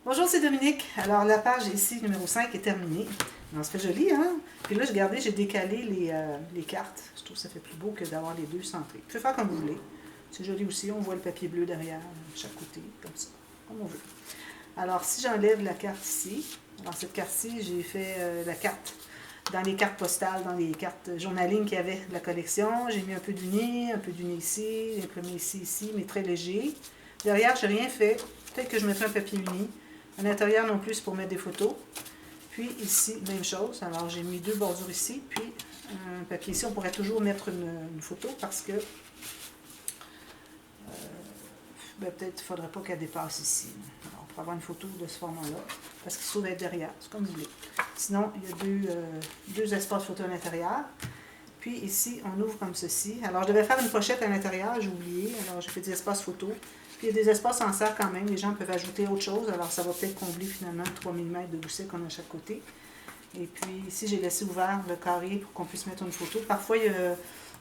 Bonjour, c'est Dominique. Alors, la page ici, numéro 5, est terminée. Alors, c'est joli, hein? Puis là, j'ai décalé les cartes. Je trouve que ça fait plus beau que d'avoir les deux centrés. Vous pouvez faire comme vous voulez. C'est joli aussi. On voit le papier bleu derrière, de chaque côté, comme ça, comme on veut. Alors, si j'enlève la carte ici, alors cette carte-ci, j'ai fait la carte dans les cartes postales, dans les cartes journaling qu'il y avait de la collection. J'ai mis un peu d'uni ici, j'ai imprimé ici, mais très léger. Derrière, je n'ai rien fait. Peut-être que je mettrai un papier uni. À l'intérieur non plus pour mettre des photos. Puis ici, même chose. Alors j'ai mis deux bordures ici, puis un papier ici. On pourrait toujours mettre une photo parce que peut-être qu'il ne faudrait pas qu'elle dépasse ici. Alors, on pourrait avoir une photo de ce format-là parce qu'il se trouve être derrière. C'est comme vous voulez. Sinon, il y a deux espaces photo à l'intérieur. Puis ici, on ouvre comme ceci. Alors, je devais faire une pochette à l'intérieur, j'ai oublié. Alors, j'ai fait des espaces photos. Puis, il y a des espaces en serre quand même. Les gens peuvent ajouter autre chose. Alors, ça va peut-être combler finalement 3 mm de gousset qu'on a à chaque côté. Et puis, ici, j'ai laissé ouvert le carré pour qu'on puisse mettre une photo. Parfois,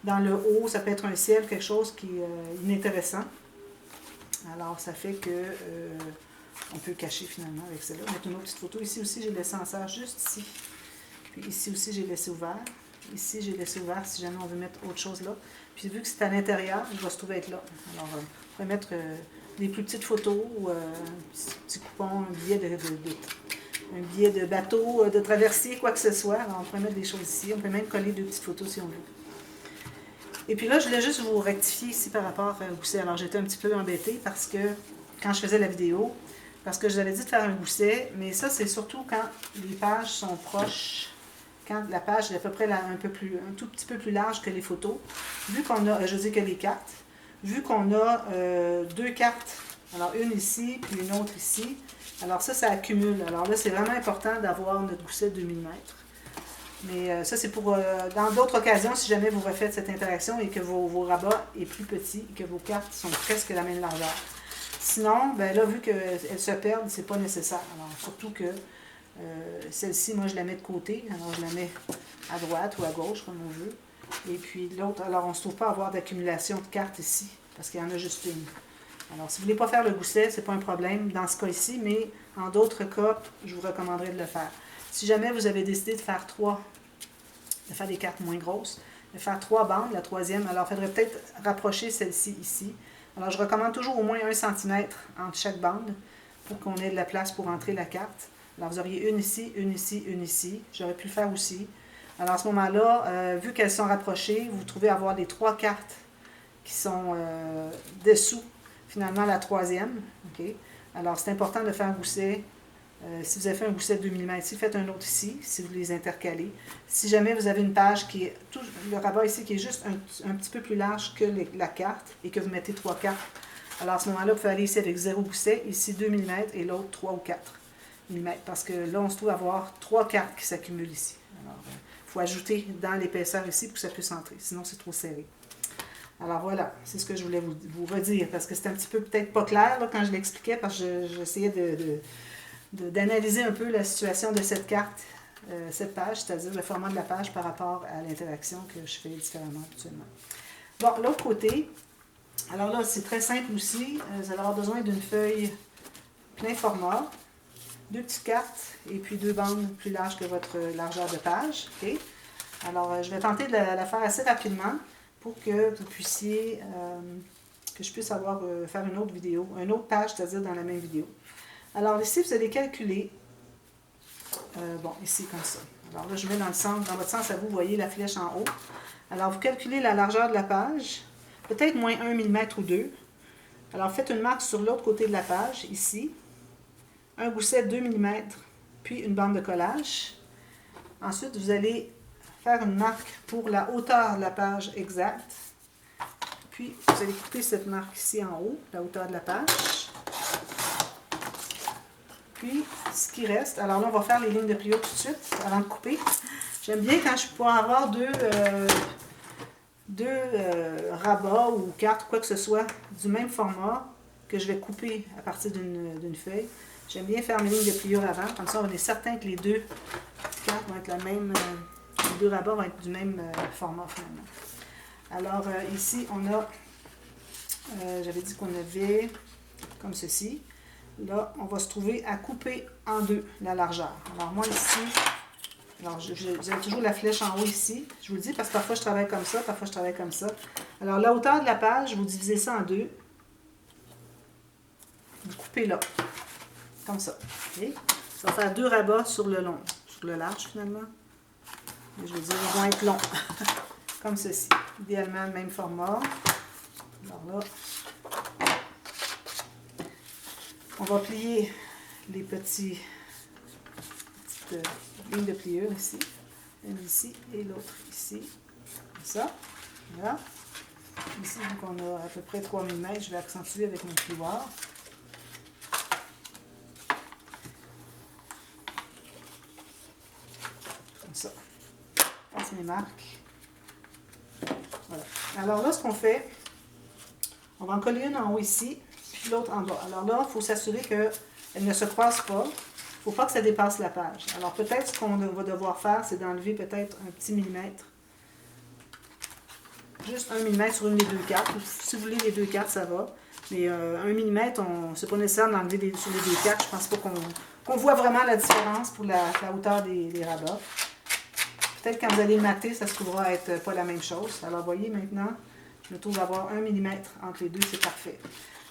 dans le haut, ça peut être un ciel, quelque chose qui est inintéressant. Alors, ça fait que on peut cacher finalement avec celle-là. Mettre une autre petite photo. Ici aussi, j'ai laissé en serre juste ici. Puis ici aussi, j'ai laissé ouvert. Ici, j'ai laissé ouvert si jamais on veut mettre autre chose là. Puis vu que c'est à l'intérieur, il va se trouver être là. Alors, on pourrait mettre des plus petites photos ou un petit coupon, un billet de bateau, de traversier, quoi que ce soit. Alors, on pourrait mettre des choses ici. On peut même coller deux petites photos si on veut. Et puis là, je voulais juste vous rectifier ici par rapport au gousset. Alors, j'étais un petit peu embêtée parce que quand je faisais la vidéo, parce que je vous avais dit de faire un gousset, mais ça, c'est surtout quand les pages sont proches. Quand la page est à peu près un tout petit peu plus large que les photos, vu qu'on a, je dis que les cartes, vu qu'on a deux cartes, alors une ici, puis une autre ici, alors ça accumule. Alors là, c'est vraiment important d'avoir notre gousset de 2 mm. Mais ça, c'est pour, dans d'autres occasions, si jamais vous refaites cette interaction et que vos rabats est plus petit et que vos cartes sont presque la même largeur. Sinon, ben là, vu qu'elles se perdent, c'est pas nécessaire. Alors, surtout que celle-ci, moi, je la mets de côté. Alors, je la mets à droite ou à gauche, comme on veut. Et puis l'autre, alors, on ne se trouve pas à avoir d'accumulation de cartes ici, parce qu'il y en a juste une. Alors, si vous ne voulez pas faire le gousset, ce n'est pas un problème dans ce cas-ci, mais en d'autres cas, je vous recommanderais de le faire. Si jamais vous avez décidé de faire des cartes moins grosses, de faire 3 bandes, la troisième, alors il faudrait peut-être rapprocher celle-ci ici. Alors, je recommande toujours au moins 1 cm entre chaque bande pour qu'on ait de la place pour entrer la carte. Alors, vous auriez une ici, une ici, une ici. J'aurais pu le faire aussi. Alors, à ce moment-là, vu qu'elles sont rapprochées, vous trouvez avoir les 3 cartes qui sont dessous, finalement, la troisième. Okay? Alors, c'est important de faire un gousset. Si vous avez fait un gousset de 2 mm ici, faites un autre ici, si vous les intercalez. Si jamais vous avez une page qui est, le rabat ici qui est juste un petit peu plus large que la carte et que vous mettez 3 cartes, alors à ce moment-là, vous pouvez aller ici avec 0 gousset, ici 2 mm et l'autre 3 ou 4 mm. Parce que là, on se trouve à avoir 3 cartes qui s'accumulent ici. Alors, il faut ajouter dans l'épaisseur ici pour que ça puisse entrer, sinon c'est trop serré. Alors voilà, c'est ce que je voulais vous redire, parce que c'était un petit peu peut-être pas clair là, quand je l'expliquais, parce que j'essayais d'analyser un peu la situation de cette carte, cette page, c'est-à-dire le format de la page par rapport à l'interaction que je fais différemment habituellement. Bon, l'autre côté, alors là, c'est très simple aussi. Vous allez avoir besoin d'une feuille plein format, 2 petites cartes et puis 2 bandes plus larges que votre largeur de page. Okay? Alors, je vais tenter de la faire assez rapidement pour que vous puissiez, que je puisse faire une autre vidéo, une autre page, c'est-à-dire dans la même vidéo. Alors ici, vous allez calculer, bon, ici comme ça. Alors là, je mets dans le centre, dans votre sens à vous, vous voyez la flèche en haut. Alors, vous calculez la largeur de la page, peut-être moins 1 mm ou 2. Alors, faites une marque sur l'autre côté de la page, ici. Un gousset 2 mm, puis une bande de collage. Ensuite, vous allez faire une marque pour la hauteur de la page exacte. Puis, vous allez couper cette marque ici en haut, la hauteur de la page. Puis, ce qui reste, alors là, on va faire les lignes de prio tout de suite, avant de couper. J'aime bien quand je peux avoir deux rabats ou cartes, quoi que ce soit, du même format, que je vais couper à partir d'une feuille. J'aime bien faire mes lignes de pliure avant, comme ça on est certain que les deux cartes vont être la même, les deux rabats vont être du même format finalement. Alors ici on a, j'avais dit qu'on avait comme ceci. là, on va se trouver à couper en deux la largeur. Alors moi ici, alors j'ai toujours la flèche en haut ici. Je vous le dis parce que parfois je travaille comme ça, parfois je travaille comme ça. Alors la hauteur de la page, vous divisez ça en deux. Vous coupez là, comme ça. Okay? Ça va faire deux rabats sur le long, sur le large finalement. Et je veux dire, ils vont être longs, comme ceci. Idéalement le même format. Alors là, on va plier les petites lignes de pliure ici. Une ici et l'autre ici. Comme ça. Voilà. Ici, vu qu'on a à peu près 3 mm, je vais accentuer avec mon plioir. Comme ça. Je passe mes marques. Voilà. Alors là, ce qu'on fait, on va en coller une en haut ici, puis l'autre en bas. Alors là, il faut s'assurer qu'elle ne se croise pas. Il ne faut pas que ça dépasse la page. Alors peut-être ce qu'on va devoir faire, c'est d'enlever peut-être un petit millimètre. Juste 1 mm sur une des deux cartes. Si vous voulez les deux cartes, ça va. Mais 1 mm, c'est pas nécessaire d'enlever sur les deux cartes. Je pense pas qu'on voit vraiment la différence pour la hauteur des rabats. Peut-être quand vous allez le mater, ça se trouvera être pas la même chose. Alors, vous voyez maintenant, je me trouve avoir 1 mm entre les deux, c'est parfait.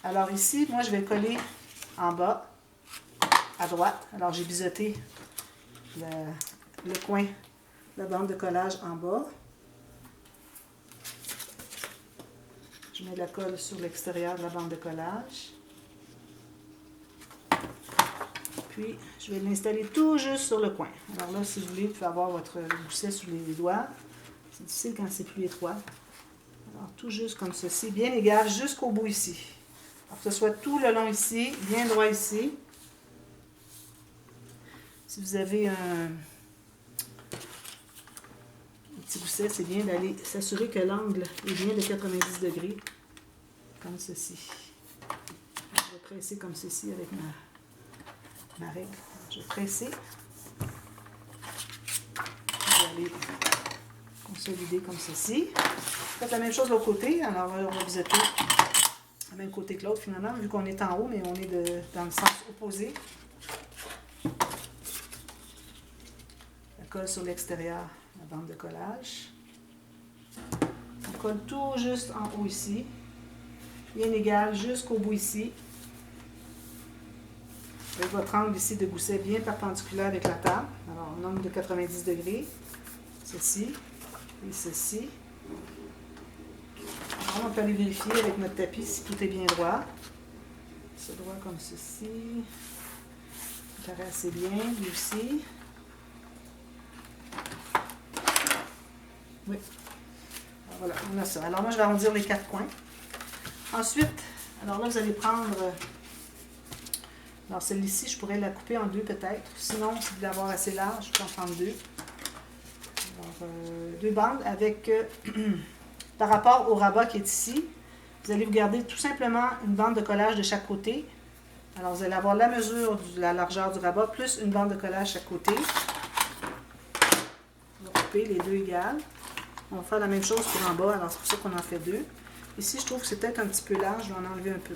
Alors ici, moi, je vais coller en bas, à droite. Alors, j'ai biseauté le coin de la bande de collage en bas. Je mets de la colle sur l'extérieur de la bande de collage. Puis, je vais l'installer tout juste sur le coin. Alors là, si vous voulez, vous pouvez avoir votre gousset sous les doigts. C'est difficile quand c'est plus étroit. Alors, tout juste comme ceci, bien égal jusqu'au bout ici. Alors, que ce soit tout le long ici, bien droit ici. Si vous avez un petit gousset, c'est bien d'aller s'assurer que l'angle est bien de 90 degrés. Comme ceci. Je vais presser comme ceci avec ma règle. Je vais presser. Je vais aller consolider comme ceci. Faites la même chose de l'autre côté. Alors on va biseauter le même côté que l'autre finalement, vu qu'on est en haut, mais on est dans le sens opposé. La colle sur l'extérieur, la bande de collage. On colle tout juste en haut ici. Bien égal jusqu'au bout ici. Avec votre angle ici de gousset bien perpendiculaire avec la table. Alors, un angle de 90 degrés. Ceci et ceci. Alors, on peut aller vérifier avec notre tapis si tout est bien droit. C'est droit comme ceci. Ça paraît assez bien, lui aussi. Oui. Alors, voilà, on a ça. Alors, moi, je vais arrondir les 4 coins. Ensuite, alors là, vous allez prendre... Alors, celle-ci, je pourrais la couper en deux peut-être. Sinon, si vous voulez avoir assez large, je peux en prendre deux. Alors, deux bandes avec... par rapport au rabat qui est ici, vous allez vous garder tout simplement une bande de collage de chaque côté. Alors, vous allez avoir la mesure de la largeur du rabat plus une bande de collage chaque côté. On va couper les deux égales. On va faire la même chose pour en bas, alors c'est pour ça qu'on en fait deux. Ici, je trouve que c'est peut-être un petit peu large, je vais en enlever un peu.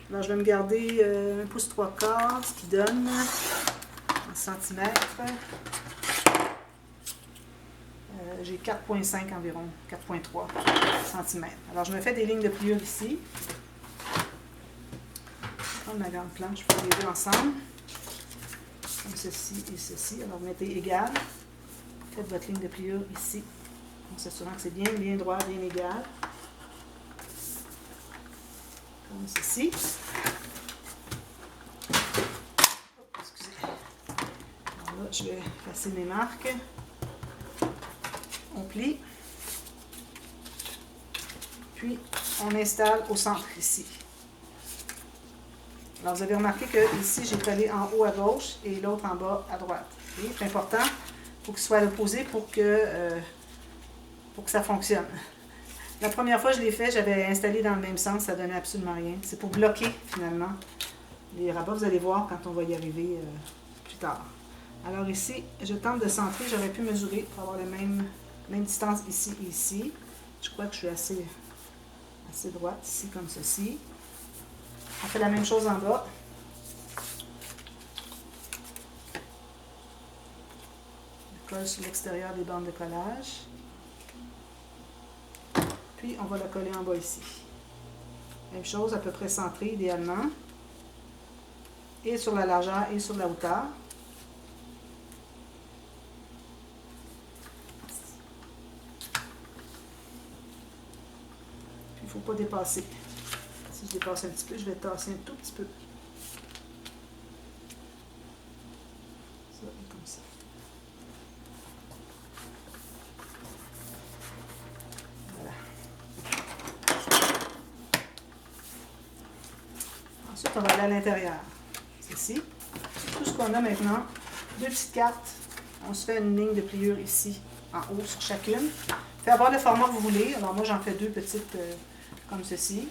Alors, je vais me garder 1 pouce 3/4, ce qui donne en centimètres. J'ai 4,5 environ, 4,3 cm. Alors, je me fais des lignes de pliure ici. Je vais prendre ma grande planche pour les deux ensemble. Comme ceci et ceci. Alors, vous mettez égal. Faites votre ligne de pliure ici. En s'assurant que c'est bien droit, bien égal. Comme ceci. Excusez. Alors là, je vais passer mes marques. On plie. Puis, on installe au centre ici. Alors, vous avez remarqué que ici, j'ai collé en haut à gauche et l'autre en bas à droite. Okay? C'est important. Il faut qu'il soit à l'opposé pour que ça fonctionne. La première fois que je l'ai fait, j'avais installé dans le même sens, ça ne donnait absolument rien. C'est pour bloquer, finalement, les rabats. Vous allez voir quand on va y arriver plus tard. Alors ici, je tente de centrer. J'aurais pu mesurer pour avoir la même distance ici et ici. Je crois que je suis assez droite, ici, comme ceci. On fait la même chose en bas. colle sur l'extérieur des bandes de collage. Puis, on va la coller en bas ici. Même chose, à peu près centrée idéalement. Et sur la largeur et sur la hauteur. Puis, il ne faut pas dépasser. Si je dépasse un petit peu, je vais tasser un tout petit peu. Ça, comme ça. Voilà. Ensuite, on va aller à l'intérieur. Ici. Tout ce qu'on a maintenant, 2 petites cartes. On se fait une ligne de pliure ici, en haut sur chacune. Fait avoir le format que vous voulez. Alors moi, j'en fais 2 petites comme ceci.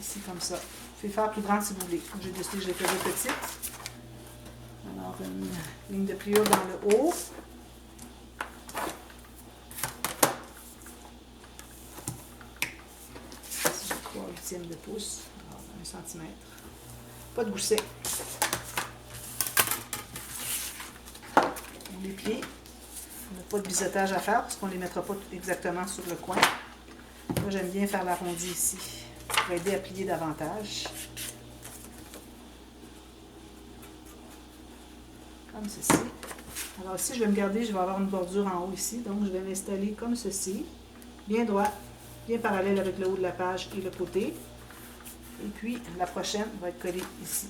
Ici, comme ça. Vous pouvez faire plus grande si vous voulez. J'ai décidé que je les fais 2 petites. Alors, une ligne de pliure dans le haut. Ici, j'ai 3/8 de pouce. Alors, 1 cm. Pas de gousset. On les plie. On n'a pas de biseautage à faire parce qu'on ne les mettra pas exactement sur le coin. Moi, j'aime bien faire l'arrondi ici pour aider à plier davantage. Comme ceci. Alors ici, je vais me garder, je vais avoir une bordure en haut ici. Donc, je vais l'installer comme ceci. Bien droit, bien parallèle avec le haut de la page et le côté. Et puis, la prochaine va être collée ici.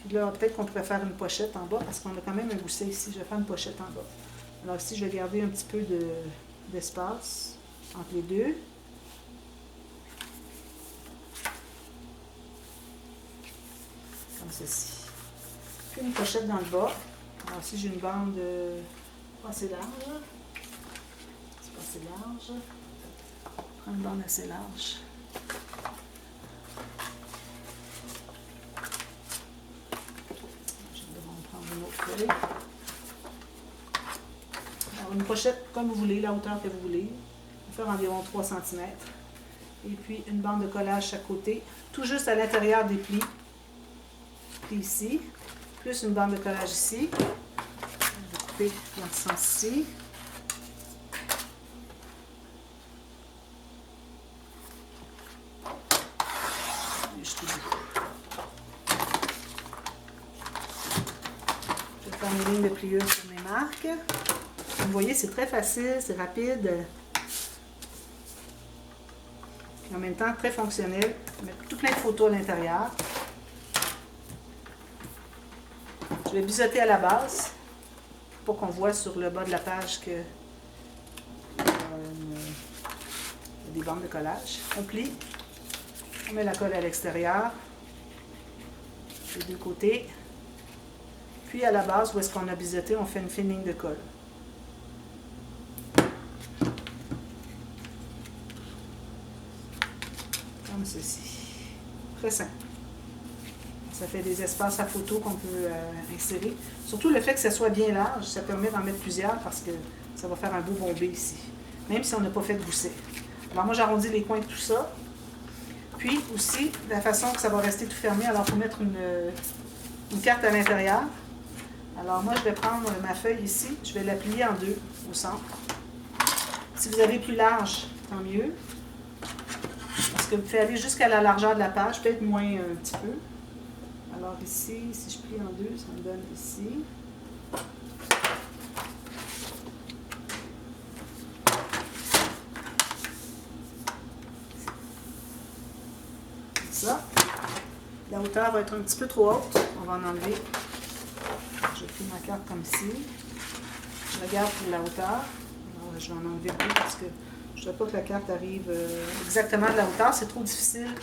Puis là, peut-être qu'on pourrait faire une pochette en bas, parce qu'on a quand même un gousset ici. Je vais faire une pochette en bas. Alors ici, je vais garder un petit peu d'espace entre les deux. Comme ceci. Puis une pochette dans le bas. Alors ici, j'ai une bande pas assez large. C'est pas assez large. Je prends une bande assez large. Alors, une pochette comme vous voulez, la hauteur que vous voulez. On va faire environ 3 cm. Et puis une bande de collage chaque côté, tout juste à l'intérieur des plis. Plis ici, plus une bande de collage ici. Je vais couper dans ce sens-ci. Je vais faire mes lignes de pliure sur mes marques. Vous voyez, c'est très facile, c'est rapide. Et en même temps, très fonctionnel. Mettre tout plein de photos à l'intérieur. Je vais biseauter à la base pour qu'on voit sur le bas de la page que y a des bandes de collage. On plie. On met la colle à l'extérieur. Les deux côtés. Puis à la base, où est-ce qu'on a biseauté, on fait une fine ligne de colle. Comme ceci. Très simple. Ça fait des espaces à photo qu'on peut insérer. Surtout le fait que ça soit bien large, ça permet d'en mettre plusieurs parce que ça va faire un beau bombé ici. Même si on n'a pas fait de gousset. Alors moi, j'arrondis les coins de tout ça. Puis aussi, la façon que ça va rester tout fermé, alors il faut mettre une carte à l'intérieur. Alors moi, je vais prendre ma feuille ici, je vais la plier en deux au centre. Si vous avez plus large, tant mieux. Parce que vous pouvez aller jusqu'à la largeur de la page, peut-être moins un petit peu. Alors ici, si je plie en deux, ça me donne ici. Ça. La hauteur va être un petit peu trop haute. On va en enlever. Je plie ma carte comme ici. Je regarde pour la hauteur. Alors, je vais en enlever deux parce que je ne veux pas que la carte arrive exactement de la hauteur. C'est trop difficile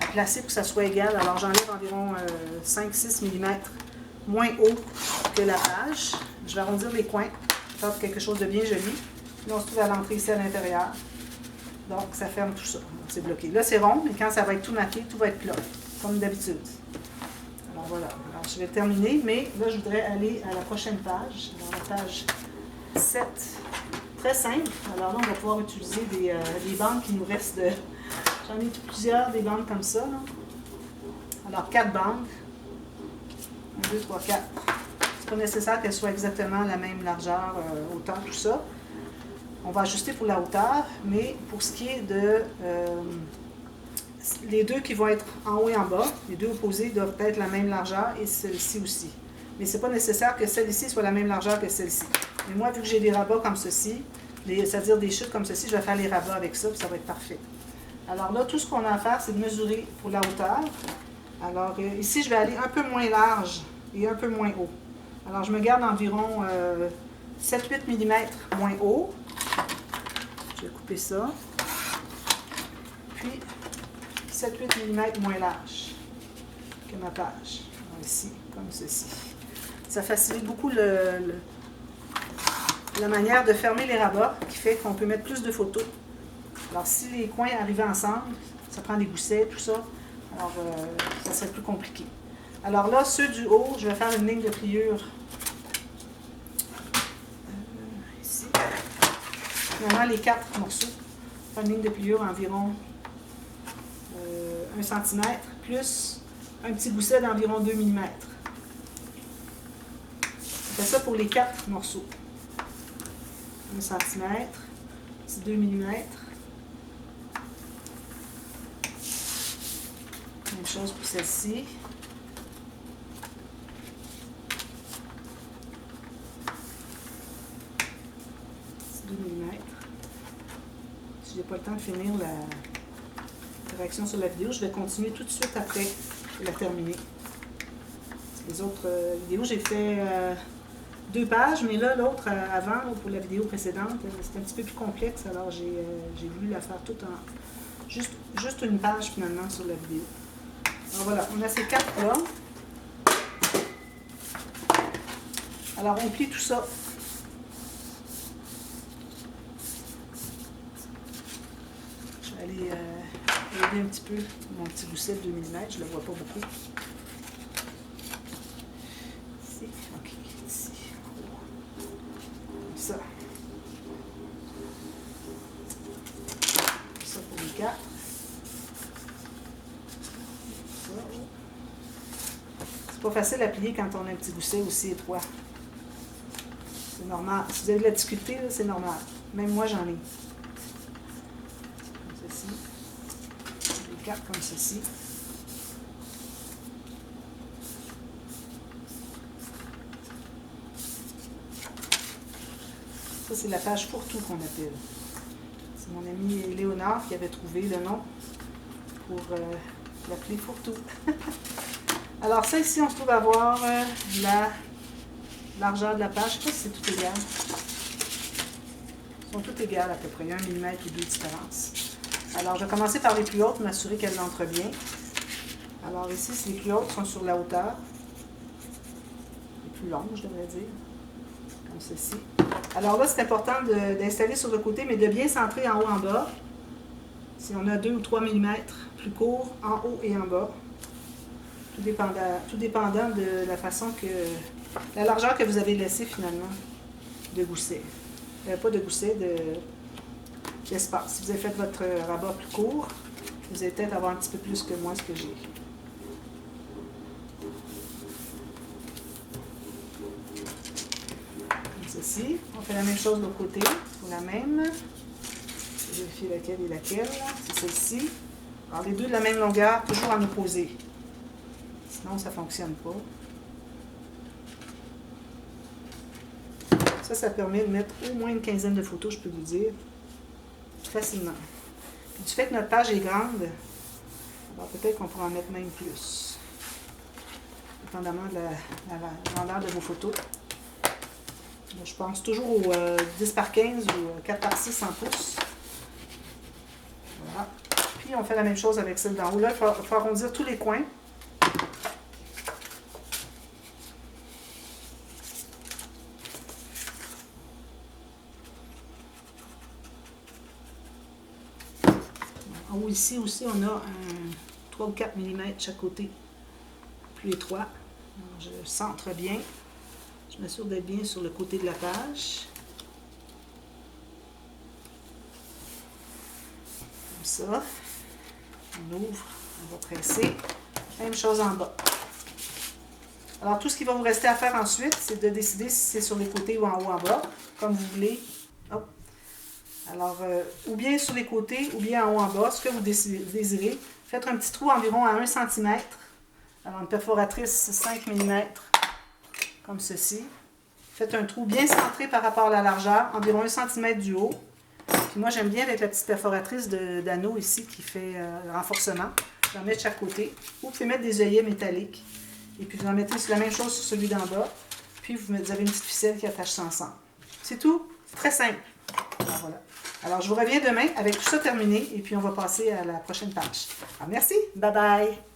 à placer pour que ça soit égal. Alors j'enlève environ 5-6 mm moins haut que la page. Je vais arrondir les coins, faire quelque chose de bien joli. Puis là, on se trouve à l'entrée ici à l'intérieur. Donc ça ferme tout ça. C'est bloqué. Là c'est rond, mais quand ça va être tout maqué, tout va être plat, comme d'habitude. Alors voilà. Alors je vais terminer, mais là je voudrais aller à la prochaine page. Alors la page 7. Très simple. Alors là, on va pouvoir utiliser des bandes qui nous restent de... J'en ai plusieurs, des bandes comme ça. Là. Alors, 4 bandes. 1, 2, 3, 4. C'est pas nécessaire qu'elle soit exactement la même largeur, hauteur, tout ça. On va ajuster pour la hauteur, mais pour ce qui est de les deux qui vont être en haut et en bas, les deux opposés doivent être la même largeur et celle-ci aussi. Mais c'est pas nécessaire que celle-ci soit la même largeur que celle-ci. Mais moi, vu que j'ai des rabats comme ceci, c'est-à-dire des chutes comme ceci, je vais faire les rabats avec ça, puis ça va être parfait. Alors là, tout ce qu'on a à faire, c'est de mesurer pour la hauteur. Alors ici, je vais aller un peu moins large et un peu moins haut. Alors je me garde environ 7-8 mm moins haut. Je vais couper ça. Puis 7-8 mm moins large que ma page. Alors, ici, comme ceci. Ça facilite beaucoup la manière de fermer les rabats, qui fait qu'on peut mettre plus de photos. Alors si les coins arrivaient ensemble, ça prend des goussets, tout ça, alors ça serait plus compliqué. Alors là, ceux du haut, je vais faire une ligne de pliure ici. Finalement, les 4 morceaux, je vais faire une ligne de pliure environ 1 cm, plus un petit gousset d'environ 2 mm. Je fais ça pour les 4 morceaux. 1 cm, petit 2 mm. Même chose pour celle-ci. 2 mm. Si je n'ai pas le temps de finir la réaction sur la vidéo, je vais continuer tout de suite après la terminer. Les autres vidéos, j'ai fait 2 pages, mais là, l'autre avant, pour la vidéo précédente, c'était un petit peu plus complexe, alors j'ai voulu la faire toute en juste une page finalement sur la vidéo. Alors voilà, on a ces 4 là. Alors on plie tout ça. Je vais aller aider un petit peu mon petit gousset de 2 mm, je ne le vois pas beaucoup. Ici, ok, ici. Comme ça. Ça pour les 4. C'est pas facile à plier quand on a un petit gousset aussi étroit. C'est normal. Si vous avez de la difficulté, c'est normal. Même moi, j'en ai. Comme ceci. Les 4 comme ceci. Ça, c'est la page fourre-tout qu'on appelle. C'est mon ami Léonard qui avait trouvé le nom pour l'appeler fourre-tout. Alors ça ici, on se trouve avoir la largeur de la page. Je ne sais pas si c'est tout égal. Ils sont toutes égales à peu près, 1 mm ou 2 différences. Alors je vais commencer par les plus hautes, m'assurer qu'elles entrent bien. Alors ici, les plus hautes sont sur la hauteur. Les plus longues, je devrais dire. Comme ceci. Alors là, c'est important d'installer sur le côté, mais de bien centrer en haut en bas. Si on a 2 ou 3 mm plus court en haut et en bas. Tout dépendant de la façon que... la largeur que vous avez laissée finalement de gousset. Pas de gousset, d'espace. Si vous avez fait votre rabat plus court, vous allez peut-être avoir un petit peu plus que moi ce que j'ai. Comme ceci. On fait la même chose de l'autre côté. Pour la même. Je vais vérifier laquelle est laquelle. C'est celle-ci. Alors les deux de la même longueur, toujours en opposé. Sinon, ça ne fonctionne pas. Ça permet de mettre au moins une quinzaine de photos, je peux vous dire, facilement. Puis, du fait que notre page est grande, alors peut-être qu'on pourra en mettre même plus, dépendamment de la grandeur de vos photos. Donc, je pense toujours au 10 par 15 ou 4 par 6 en pouces. Voilà. Puis on fait la même chose avec celle d'en haut. Là, il faut arrondir tous les coins. En haut ici aussi, on a un 3 ou 4 mm chaque côté, plus étroit. Alors, je centre bien. Je m'assure d'être bien sur le côté de la page. Comme ça. On ouvre, on va presser. Même chose en bas. Alors, tout ce qui va vous rester à faire ensuite, c'est de décider si c'est sur les côtés ou en haut, en bas, comme vous voulez. Hop. Alors, ou bien sur les côtés, ou bien en haut, en bas, ce que vous désirez. Faites un petit trou environ à 1 cm. Alors, une perforatrice 5 mm, comme ceci. Faites un trou bien centré par rapport à la largeur, environ 1 cm du haut. Puis moi, j'aime bien avec la petite perforatrice d'anneau ici qui fait renforcement. Vous en mettez de chaque côté. Ou vous pouvez mettre des œillets métalliques. Et puis vous en mettez la même chose sur celui d'en bas. Puis vous avez une petite ficelle qui attache ça ensemble. C'est tout. C'est très simple. Alors, voilà. Alors, je vous reviens demain avec tout ça terminé. Et puis on va passer à la prochaine page. Alors, merci. Bye bye.